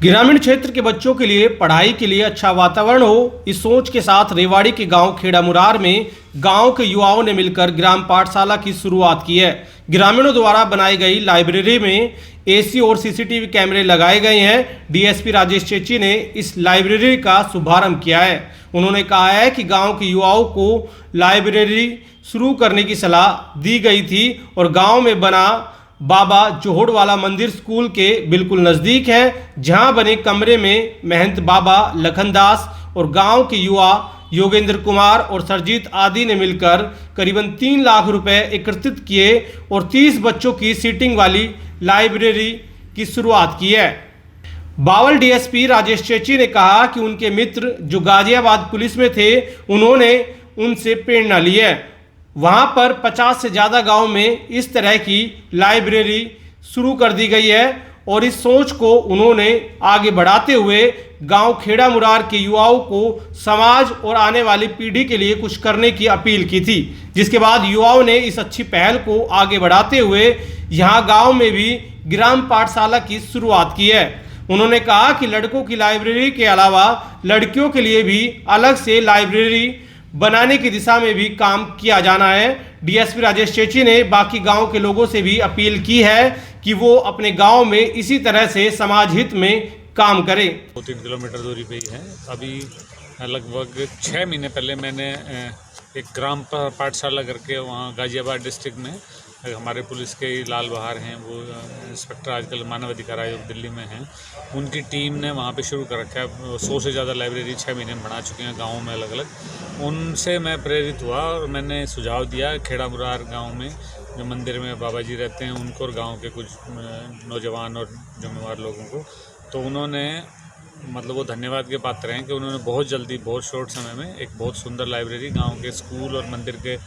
ग्रामीण क्षेत्र के बच्चों के लिए पढ़ाई के लिए अच्छा वातावरण हो, इस सोच के साथ रेवाड़ी के गांव खेड़ा मुरार में गांव के युवाओं ने मिलकर ग्राम पाठशाला की शुरुआत की है। ग्रामीणों द्वारा बनाई गई लाइब्रेरी में एसी और सीसीटीवी कैमरे लगाए गए हैं। डीएसपी राजेश चेची ने इस लाइब्रेरी का शुभारंभ किया है। उन्होंने कहा है कि गांव के युवाओं को लाइब्रेरी शुरू करने की सलाह दी गई थी और गांव में बना बाबा जोहड़वाला मंदिर स्कूल के बिल्कुल नज़दीक है, जहां बने कमरे में महंत बाबा लखनदास और गांव के युवा योगेंद्र कुमार और सरजीत आदि ने मिलकर करीबन 3 लाख रुपए एकत्रित किए और 30 बच्चों की सीटिंग वाली लाइब्रेरी की शुरुआत की है। बावल डीएसपी राजेश चेची ने कहा कि उनके मित्र जो गाजियाबाद पुलिस में थे, उन्होंने उनसे प्रेरणा ली है। वहां पर 50 से ज़्यादा गांव में इस तरह की लाइब्रेरी शुरू कर दी गई है और इस सोच को उन्होंने आगे बढ़ाते हुए गांव खेड़ा मुरार के युवाओं को समाज और आने वाली पीढ़ी के लिए कुछ करने की अपील की थी, जिसके बाद युवाओं ने इस अच्छी पहल को आगे बढ़ाते हुए यहां गांव में भी ग्राम पाठशाला की शुरुआत की है। उन्होंने कहा कि लड़कों की लाइब्रेरी के अलावा लड़कियों के लिए भी अलग से लाइब्रेरी बनाने की दिशा में भी काम किया जाना है। डीएसपी राजेश चेची ने बाकी गांव के लोगों से भी अपील की है कि वो अपने गांव में इसी तरह से समाज हित में काम करें। 2-3 किलोमीटर दूरी पे ही है। अभी लगभग 6 महीने पहले मैंने एक ग्राम पाठशाला करके वहाँ गाजियाबाद डिस्ट्रिक्ट में हमारे पुलिस के लाल बहार हैं, वो इंस्पेक्टर आजकल मानव अधिकार आयोग दिल्ली में हैं, उनकी टीम ने वहाँ पे शुरू कर रखा है। 100 से ज़्यादा लाइब्रेरी 6 महीने में बना चुके हैं गाँव में अलग अलग। उनसे मैं प्रेरित हुआ और मैंने सुझाव दिया खेड़ा मुरार गाँव में जो मंदिर में बाबा जी रहते हैं उनको और गाँव के कुछ नौजवान और जिम्मेवार लोगों को, तो उन्होंने मतलब वो धन्यवाद के पात्र हैं कि उन्होंने बहुत जल्दी बहुत शॉर्ट समय में एक बहुत सुंदर लाइब्रेरी गांव के स्कूल और मंदिर के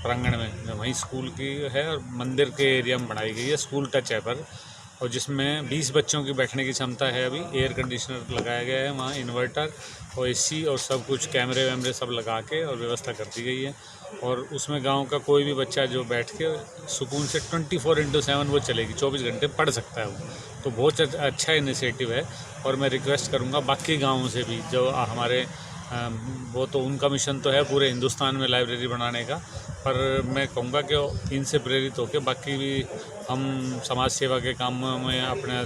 प्रांगण में, वहीं स्कूल की है और मंदिर के एरिया में बनाई गई है। स्कूल टच है पर, और जिसमें 20 बच्चों की बैठने की क्षमता है। अभी एयर कंडीशनर लगाया गया है वहाँ, इन्वर्टर और एसी और सब कुछ कैमरे वैमरे सब लगा के और व्यवस्था कर दी गई है। और उसमें गांव का कोई भी बच्चा जो बैठ के सुकून से 24/7 वो चलेगी, 24 घंटे पढ़ सकता है वो। तो बहुत अच्छा इनिशिएटिव है और मैं रिक्वेस्ट करूँगा बाकी गाँवों से भी जो हमारे वो तो उनका मिशन तो है पूरे हिंदुस्तान में लाइब्रेरी बनाने का, पर मैं कहूँगा कि इनसे प्रेरित होकर बाकी भी हम समाज सेवा के काम में अपना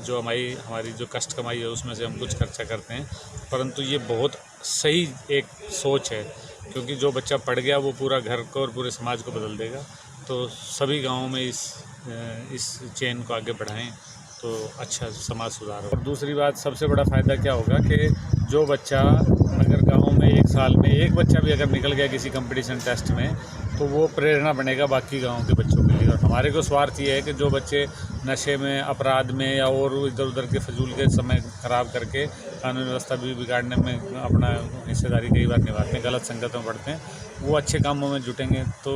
जो हमारी जो कष्ट कमाई है उसमें से हम कुछ खर्चा करते हैं। परंतु ये बहुत सही एक सोच है, क्योंकि जो बच्चा पढ़ गया वो पूरा घर को और पूरे समाज को बदल देगा। तो सभी गाँवों में इस चेन को आगे बढ़ाएं तो अच्छा समाज सुधार हो। और दूसरी बात, सबसे बड़ा फ़ायदा क्या होगा कि जो बच्चा अगर गांव में 1 साल में एक बच्चा भी अगर निकल गया किसी कंपटीशन टेस्ट में, तो वो प्रेरणा बनेगा बाकी गांव के बच्चों के लिए। और हमारे को स्वार्थ ये है कि जो बच्चे नशे में, अपराध में या और इधर उधर के फजूल के समय ख़राब करके कानून व्यवस्था भी बिगाड़ने में अपना हिस्सेदारी कई बार निभाते हैं, गलत संगत में पढ़ते हैं, वो अच्छे कामों में जुटेंगे। तो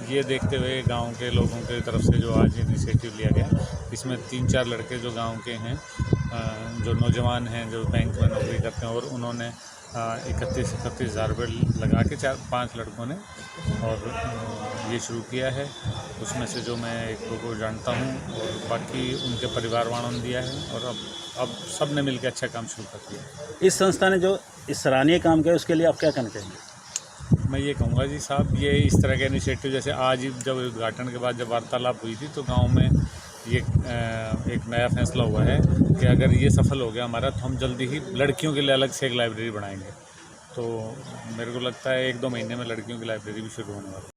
ये देखते हुए गांव के लोगों की तरफ से जो आज इनिशिएटिव लिया गया, इसमें 3-4 लड़के जो गांव के हैं, जो नौजवान हैं, जो बैंक में नौकरी करते हैं, और उन्होंने 31-31 हज़ार रुपये लगा के 4-5 लड़कों ने और ये शुरू किया है। उसमें से जो मैं एक को जानता हूँ और बाकी उनके परिवार वालों ने दिया है, और अब सब ने मिलकर अच्छा काम शुरू कर दिया। इस संस्था ने जो इस सराहनीय काम किया उसके लिए आप क्या कहना चाहेंगे? मैं ये कहूँगा जी साहब, ये इस तरह के इनिशिएटिव जैसे आज जब उद्घाटन के बाद जब वार्तालाप हुई थी तो गांव में ये एक नया फैसला हुआ है कि अगर ये सफल हो गया हमारा, तो हम जल्दी ही लड़कियों के लिए अलग से एक लाइब्रेरी बनाएंगे। तो मेरे को लगता है 1-2 महीने में लड़कियों की लाइब्रेरी भी शुरू होने वाली है।